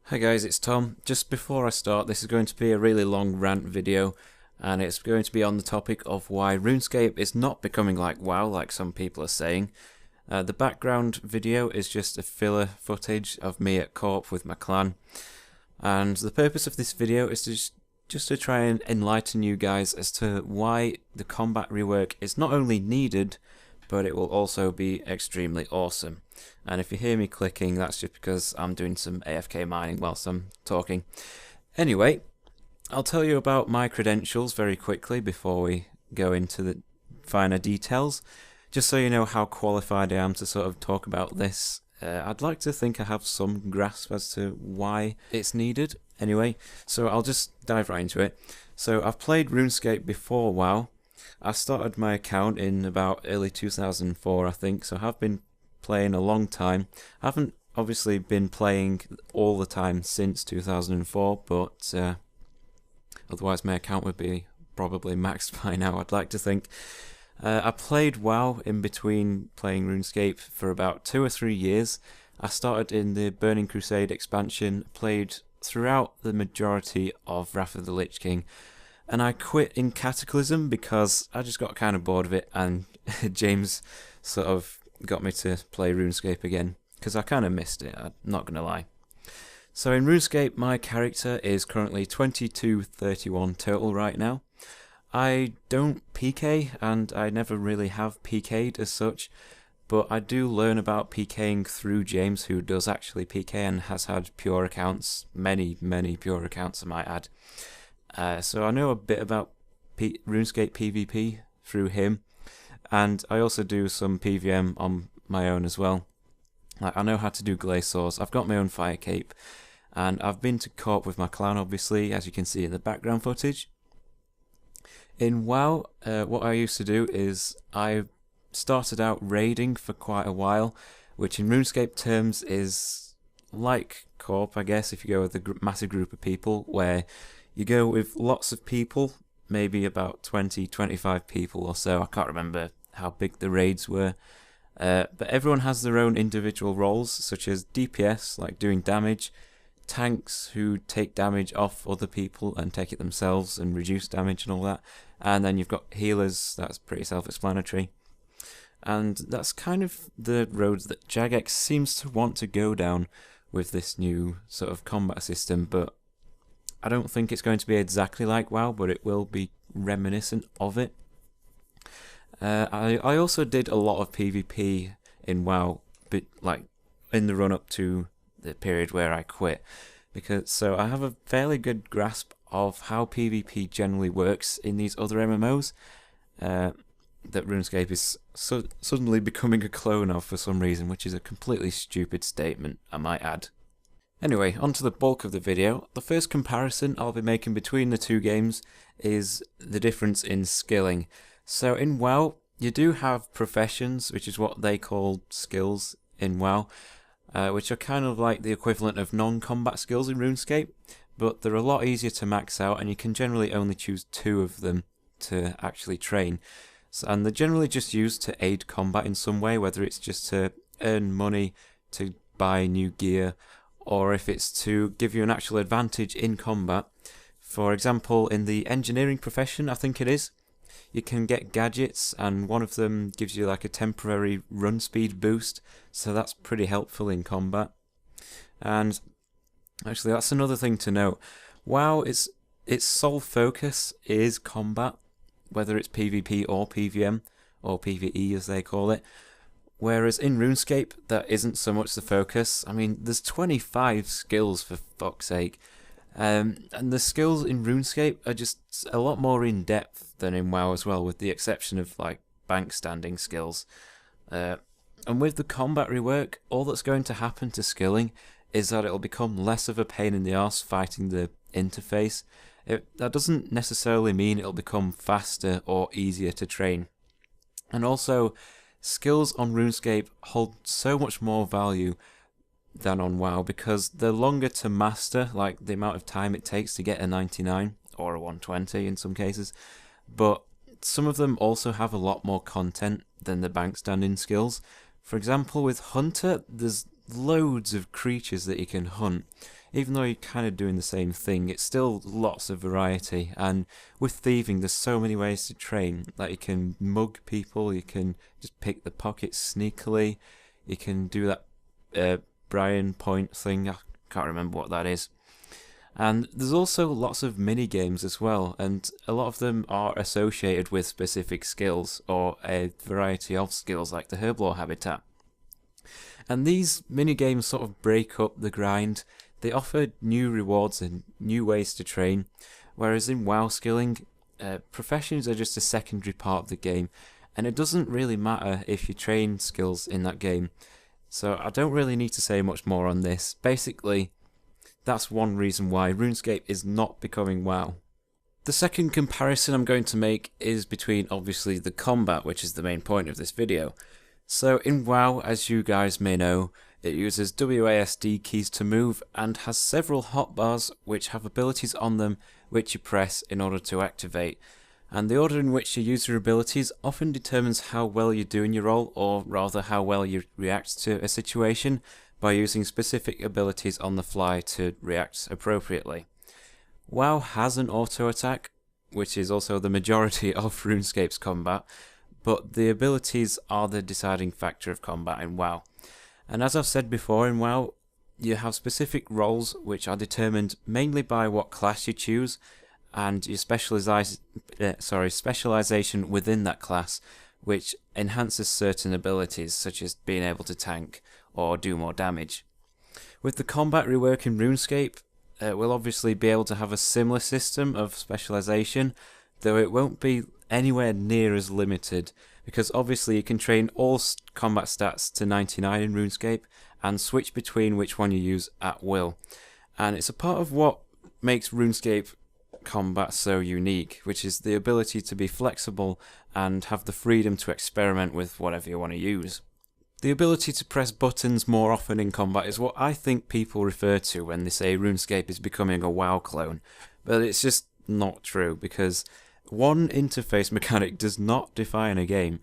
Hi guys, it's Tom. Just before I start, this is going to be a really long rant video, and it's going to be on the topic of why RuneScape is not becoming like WoW, like some people are saying. The background video is just a filler footage of me at Corp with my clan, and the purpose of this video is just to try and enlighten you guys as to why the combat rework is not only needed, but it will also be extremely awesome. And if you hear me clicking, that's just because I'm doing some AFK mining whilst I'm talking. Anyway, I'll tell you about my credentials very quickly before we go into the finer details, just so you know how qualified I am to sort of talk about this. I'd like to think I have some grasp as to why it's needed. Anyway, so I'll just dive right into it. So I've played RuneScape before WoW. I started my account in about early 2004, I think, so I have been playing a long time. I haven't obviously been playing all the time since 2004, but otherwise my account would be probably maxed by now, I'd like to think. I played WoW in between playing RuneScape for about 2 or 3 years. I started in the Burning Crusade expansion, played throughout the majority of Wrath of the Lich King, and I quit in Cataclysm because I just got kind of bored of it, and James sort of got me to play RuneScape again, because I kind of missed it, I'm not going to lie. So in RuneScape, my character is currently 2231 total right now. I don't PK, and I never really have PK'd as such, but I do learn about PKing through James, who does actually PK and has had pure accounts, many pure accounts I might add. So I know a bit about RuneScape PvP through him, and I also do some PVM on my own as well. I know how to do glaze swords, I've got my own fire cape, and I've been to Corp with my clan obviously, as you can see in the background footage. In WoW, what I used to do is I started out raiding for quite a while, which in RuneScape terms is like Corp, I guess, if you go with a massive group of people, where you go with lots of people, maybe about 20-25 people or so. I can't remember how big the raids were. But everyone has their own individual roles, such as DPS, like doing damage, tanks who take damage off other people and take it themselves and reduce damage and all that. And then you've got healers, that's pretty self-explanatory. And that's kind of the road that Jagex seems to want to go down with this new sort of combat system, but I don't think it's going to be exactly like WoW, but it will be reminiscent of it. I also did a lot of PvP in WoW, but like in the run-up to the period where I quit, so I have a fairly good grasp of how PvP generally works in these other MMOs that RuneScape is suddenly becoming a clone of for some reason, which is a completely stupid statement, I might add. Anyway, on to the bulk of the video. The first comparison I'll be making between the two games is the difference in skilling. So in WoW, you do have professions, which is what they call skills in WoW, which are kind of like the equivalent of non-combat skills in RuneScape, but they're a lot easier to max out, and you can generally only choose 2 of them to actually train. And they're generally just used to aid combat in some way, whether it's just to earn money, to buy new gear, or if it's to give you an actual advantage in combat. For example, in the engineering profession, I think it is, you can get gadgets, and one of them gives you like a temporary run speed boost, so that's pretty helpful in combat. And actually, that's another thing to note. WoW, its sole focus is combat, whether it's PvP or PVM, or PvE as they call it. Whereas in RuneScape, that isn't so much the focus. I mean, there's 25 skills for fuck's sake. And the skills in RuneScape are just a lot more in-depth than in WoW as well, with the exception of like bank standing skills. And with the combat rework, all that's going to happen to skilling is that it'll become less of a pain in the arse fighting the interface. That doesn't necessarily mean it'll become faster or easier to train. And also, skills on RuneScape hold so much more value than on WoW because they're longer to master, like the amount of time it takes to get a 99 or a 120 in some cases, but some of them also have a lot more content than the bank standing skills. For example, with Hunter, there's loads of creatures that you can hunt. Even though you're kind of doing the same thing, it's still lots of variety. And with thieving, there's so many ways to train. Like you can mug people, you can just pick the pockets sneakily, you can do that Brian point thing, I can't remember what that is. And there's also lots of mini games as well, and a lot of them are associated with specific skills or a variety of skills like the herblore habitat. And these mini games sort of break up the grind. They offer new rewards and new ways to train, whereas in WoW skilling, professions are just a secondary part of the game, and it doesn't really matter if you train skills in that game. So I don't really need to say much more on this. Basically, that's one reason why RuneScape is not becoming WoW. The second comparison I'm going to make is between obviously the combat, which is the main point of this video. So in WoW, as you guys may know, it uses WASD keys to move and has several hotbars which have abilities on them which you press in order to activate. And the order in which you use your abilities often determines how well you do in your role, or rather how well you react to a situation, by using specific abilities on the fly to react appropriately. WoW has an auto attack, which is also the majority of RuneScape's combat, but the abilities are the deciding factor of combat in WoW. And as I've said before, in WoW, you have specific roles which are determined mainly by what class you choose, and your specialization within that class, which enhances certain abilities, such as being able to tank or do more damage. With the combat rework in RuneScape, we'll obviously be able to have a similar system of specialization, though it won't be anywhere near as limited, because obviously you can train all combat stats to 99 in RuneScape and switch between which one you use at will. And it's a part of what makes RuneScape combat so unique, which is the ability to be flexible and have the freedom to experiment with whatever you want to use. The ability to press buttons more often in combat is what I think people refer to when they say RuneScape is becoming a WoW clone, but it's just not true, because one interface mechanic does not define a game.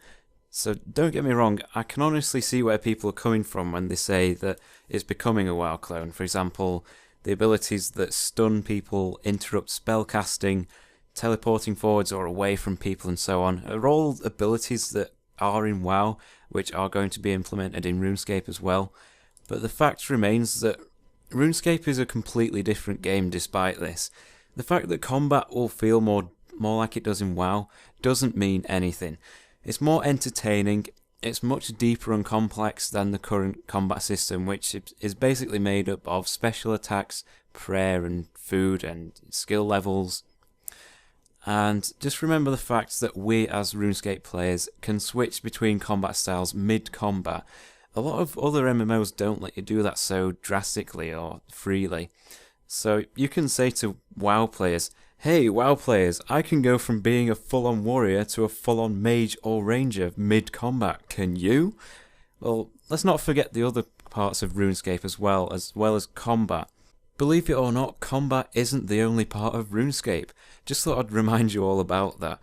So don't get me wrong, I can honestly see where people are coming from when they say that it's becoming a WoW clone. For example, the abilities that stun people, interrupt spellcasting, teleporting forwards or away from people and so on, are all abilities that are in WoW, which are going to be implemented in RuneScape as well. But the fact remains that RuneScape is a completely different game despite this. The fact that combat will feel more like it does in WoW doesn't mean anything. It's more entertaining, it's much deeper and complex than the current combat system, which is basically made up of special attacks, prayer and food and skill levels. And just remember the fact that we as RuneScape players can switch between combat styles mid-combat. A lot of other MMOs don't let you do that so drastically or freely. So you can say to WoW players, hey WoW players, I can go from being a full-on warrior to a full-on mage or ranger mid-combat, can you? Well, let's not forget the other parts of RuneScape as well as combat. Believe it or not, combat isn't the only part of RuneScape. Just thought I'd remind you all about that.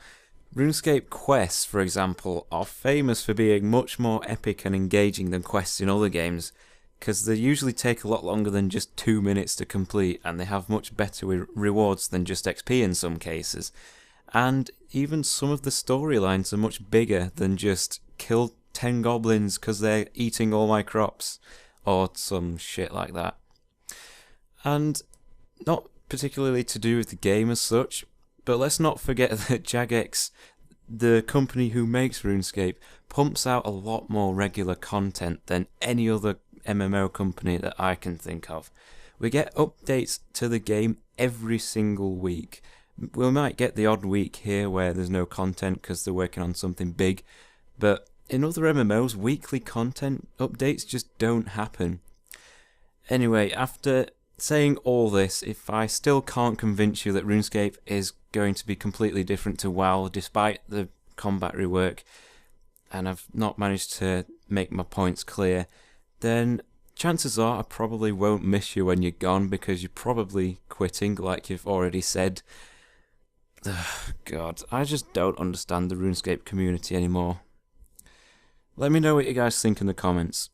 RuneScape quests, for example, are famous for being much more epic and engaging than quests in other games, because they usually take a lot longer than just 2 minutes to complete, and they have much better rewards than just XP in some cases. And even some of the storylines are much bigger than just kill 10 goblins because they're eating all my crops, or some shit like that. And not particularly to do with the game as such, but let's not forget that Jagex, the company who makes RuneScape, pumps out a lot more regular content than any other MMO company that I can think of. We get updates to the game every single week. We might get the odd week here where there's no content because they're working on something big, but in other MMOs, weekly content updates just don't happen. Anyway, after saying all this, if I still can't convince you that RuneScape is going to be completely different to WoW despite the combat rework, and I've not managed to make my points clear, then chances are I probably won't miss you when you're gone, because you're probably quitting like you've already said. God, I just don't understand the RuneScape community anymore. Let me know what you guys think in the comments.